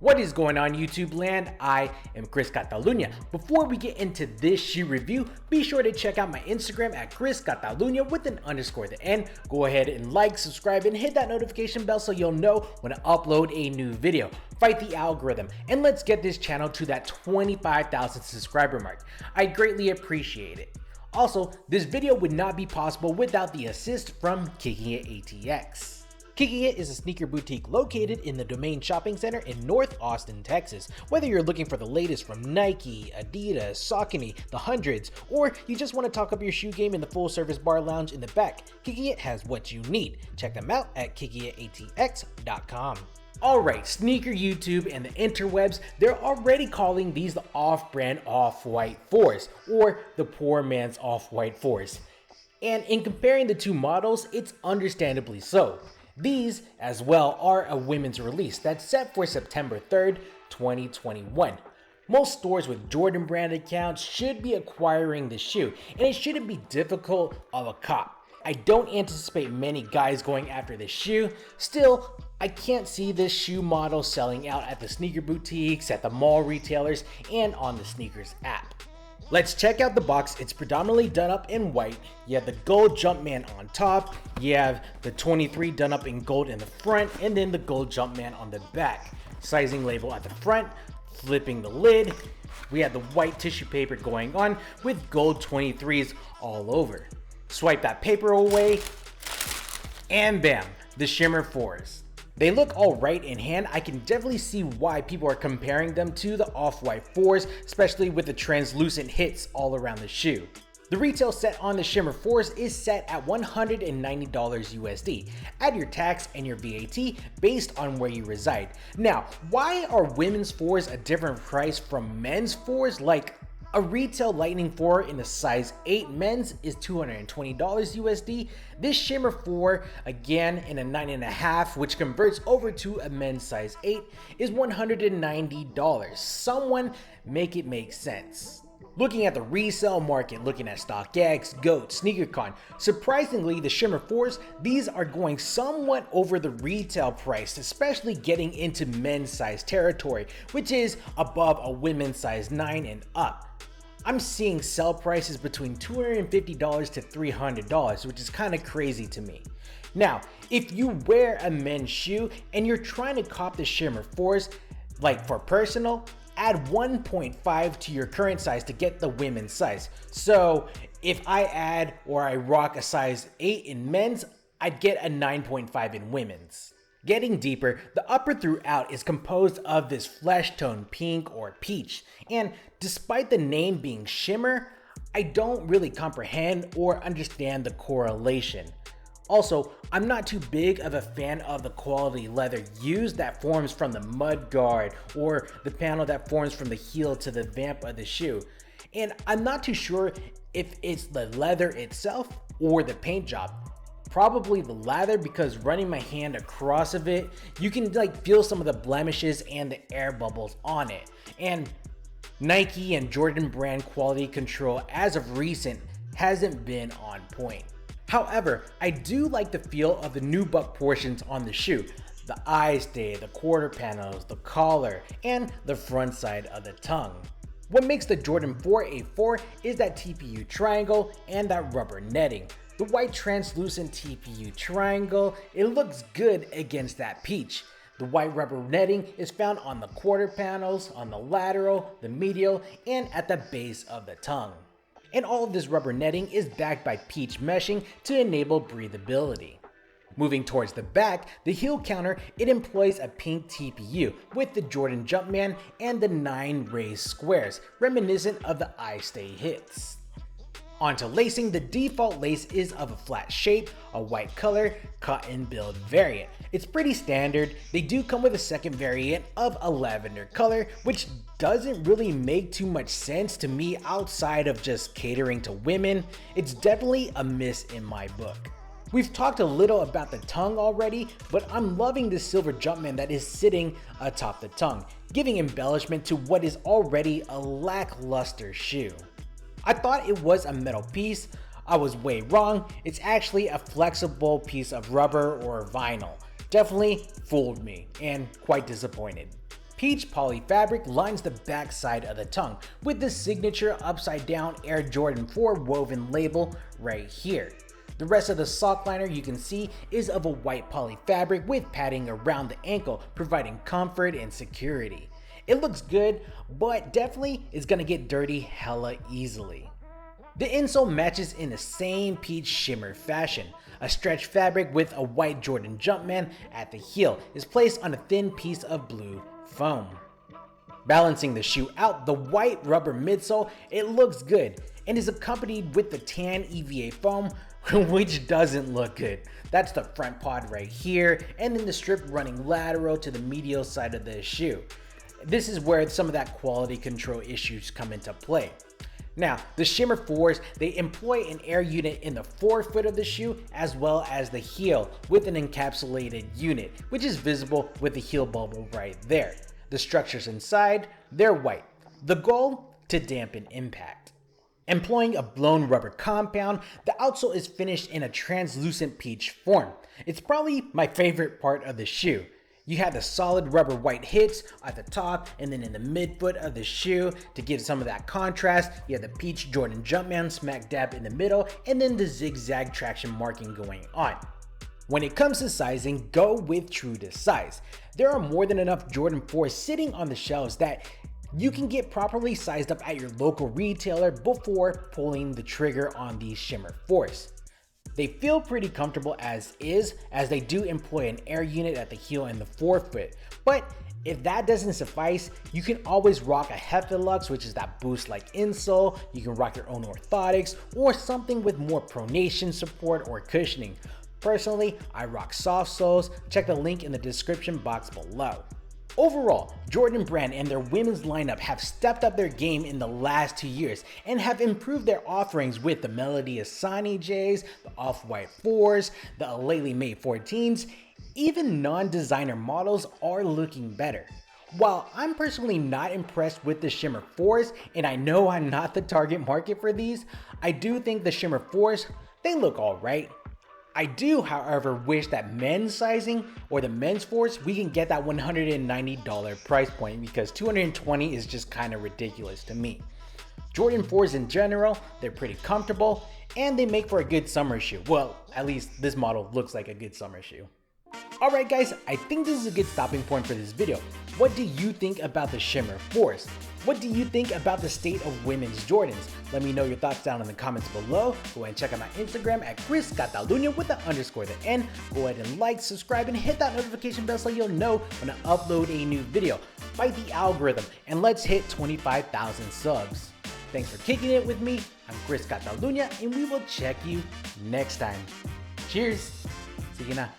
What is going on YouTube land? I am Chris Catalunya. Before we get into this shoe review, be sure to check out my Instagram at Chris Catalunya with an underscore at the end. Go ahead and like, subscribe, and hit that notification bell so you'll know when I upload a new video. Fight the algorithm, and let's get this channel to that 25,000 subscriber mark. I greatly appreciate it. Also, this video would not be possible without the assist from Kicking It ATX. Kicking It is a sneaker boutique located in the Domain Shopping Center in North Austin, Texas. Whether you're looking for the latest from Nike, Adidas, Saucony, the hundreds, or you just want to talk up your shoe game in the full service bar lounge in the back, Kicking It has what you need. Check them out at kickingitatx.com. Alright, sneaker YouTube and the interwebs, they're already calling these the off-brand off-white 4s, or the poor man's off-white 4s. And in comparing the two models, it's understandably so. These, as well, are a women's release that's set for September 3rd, 2021. Most stores with Jordan brand accounts should be acquiring the shoe, and it shouldn't be difficult of a cop. I don't anticipate many guys going after this shoe. Still, I can't see this shoe model selling out at the sneaker boutiques, at the mall retailers, and on the sneakers app. Let's check out the box. It's predominantly done up in white. You have the gold Jumpman on top. You have the 23 done up in gold in the front, and then the gold Jumpman on the back. Sizing label at the front, flipping the lid. We have the white tissue paper going on with gold 23s all over. Swipe that paper away, and bam, the Shimmer 4s. They look alright in hand. I can definitely see why people are comparing them to the off-white 4s, especially with the translucent hits all around the shoe. The retail set on the Shimmer 4s is set at $190 USD. Add your tax and your VAT based on where you reside. Now, why are women's 4s a different price from men's 4s? Like, a retail Lightning 4 in the size 8 men's is $220 USD. This Shimmer 4, again in a 9.5, which converts over to a men's size 8, is $190. Someone make it make sense. Looking at the resale market, looking at StockX, GOAT, SneakerCon, surprisingly the Shimmer 4s, these are going somewhat over the retail price, especially getting into men's size territory, which is above a women's size 9 and up. I'm seeing sell prices between $250 to $300, which is kind of crazy to me. Now, if you wear a men's shoe and you're trying to cop the Shimmer 4s, like for personal, add 1.5 to your current size to get the women's size. So if I add or I rock a size 8 in men's, I'd get a 9.5 in women's. Getting deeper, the upper throughout is composed of this flesh tone pink or peach, and despite the name being Shimmer, I don't really comprehend or understand the correlation. Also, I'm not too big of a fan of the quality leather used that forms from the mud guard or the panel that forms from the heel to the vamp of the shoe, and I'm not too sure if it's the leather itself or the paint job. Probably the latter, because running my hand across of it, you can feel some of the blemishes and the air bubbles on it. And Nike and Jordan brand quality control as of recent hasn't been on point. However, I do like the feel of the nubuck portions on the shoe. The eye stay, the quarter panels, the collar, and the front side of the tongue. What makes the Jordan 4 a 4 is that TPU triangle and that rubber netting. The white translucent TPU triangle, it looks good against that peach. The white rubber netting is found on the quarter panels, on the lateral, the medial, and at the base of the tongue. And all of this rubber netting is backed by peach meshing to enable breathability. Moving towards the back, the heel counter, it employs a pink TPU with the Jordan Jumpman and the 9 raised squares, reminiscent of the eye stay hits. Onto lacing, the default lace is of a flat shape, a white color, cotton build variant. It's pretty standard. They do come with a second variant of a lavender color, which doesn't really make too much sense to me outside of just catering to women. It's definitely a miss in my book. We've talked a little about the tongue already, but I'm loving the silver Jumpman that is sitting atop the tongue, giving embellishment to what is already a lackluster shoe. I thought it was a metal piece. I was way wrong. It's actually a flexible piece of rubber or vinyl. Definitely fooled me and quite disappointed. Peach poly fabric lines the back side of the tongue with the signature upside down Air Jordan 4 woven label right here. The rest of the sock liner you can see is of a white poly fabric with padding around the ankle, providing comfort and security. It looks good, but definitely is gonna get dirty hella easily. The insole matches in the same peach shimmer fashion. A stretch fabric with a white Jordan Jumpman at the heel is placed on a thin piece of blue foam. Balancing the shoe out, the white rubber midsole, it looks good and is accompanied with the tan EVA foam, which doesn't look good. That's the front pod right here, and then the strip running lateral to the medial side of the shoe. This is where some of that quality control issues come into play. Now, the Shimmer 4s, they employ an air unit in the forefoot of the shoe as well as the heel with an encapsulated unit, which is visible with the heel bubble right there. The structures inside, they're white. The goal? To dampen impact. Employing a blown rubber compound, the outsole is finished in a translucent peach form. It's probably my favorite part of the shoe. You have the solid rubber white hits at the top and then in the midfoot of the shoe to give some of that contrast. You have the peach Jordan Jumpman smack dab in the middle and then the zigzag traction marking going on. When it comes to sizing, go with true to size. There are more than enough Jordan 4s sitting on the shelves that you can get properly sized up at your local retailer before pulling the trigger on these Shimmer 4s. They feel pretty comfortable as is, as they do employ an air unit at the heel and the forefoot. But if that doesn't suffice, you can always rock a Heftelux, which is that boost-like insole. You can rock your own orthotics or something with more pronation support or cushioning. Personally, I rock soft soles. Check the link in the description box below. Overall, Jordan Brand and their women's lineup have stepped up their game in the last 2 years and have improved their offerings with the Melody Asani J's, the Off-White 4s, the Aleli May 14s. Even non-designer models are looking better. While I'm personally not impressed with the Shimmer 4s, and I know I'm not the target market for these, I do think the Shimmer 4s, they look alright. I do, however, wish that men's sizing or the men's 4s, we can get that $190 price point because $220 is just kind of ridiculous to me. Jordan 4s in general, they're pretty comfortable and they make for a good summer shoe. Well, at least this model looks like a good summer shoe. Alright guys, I think this is a good stopping point for this video. What do you think about the Shimmer 4s? What do you think about the state of women's Jordans? Let me know your thoughts down in the comments below. Go ahead and check out my Instagram at ChrisCatalunya with the _ the N. Go ahead and like, subscribe, and hit that notification bell so you'll know when I upload a new video. Fight the algorithm and let's hit 25,000 subs. Thanks for kicking it with me. I'm Chris Catalunya and we will check you next time. Cheers. See you now.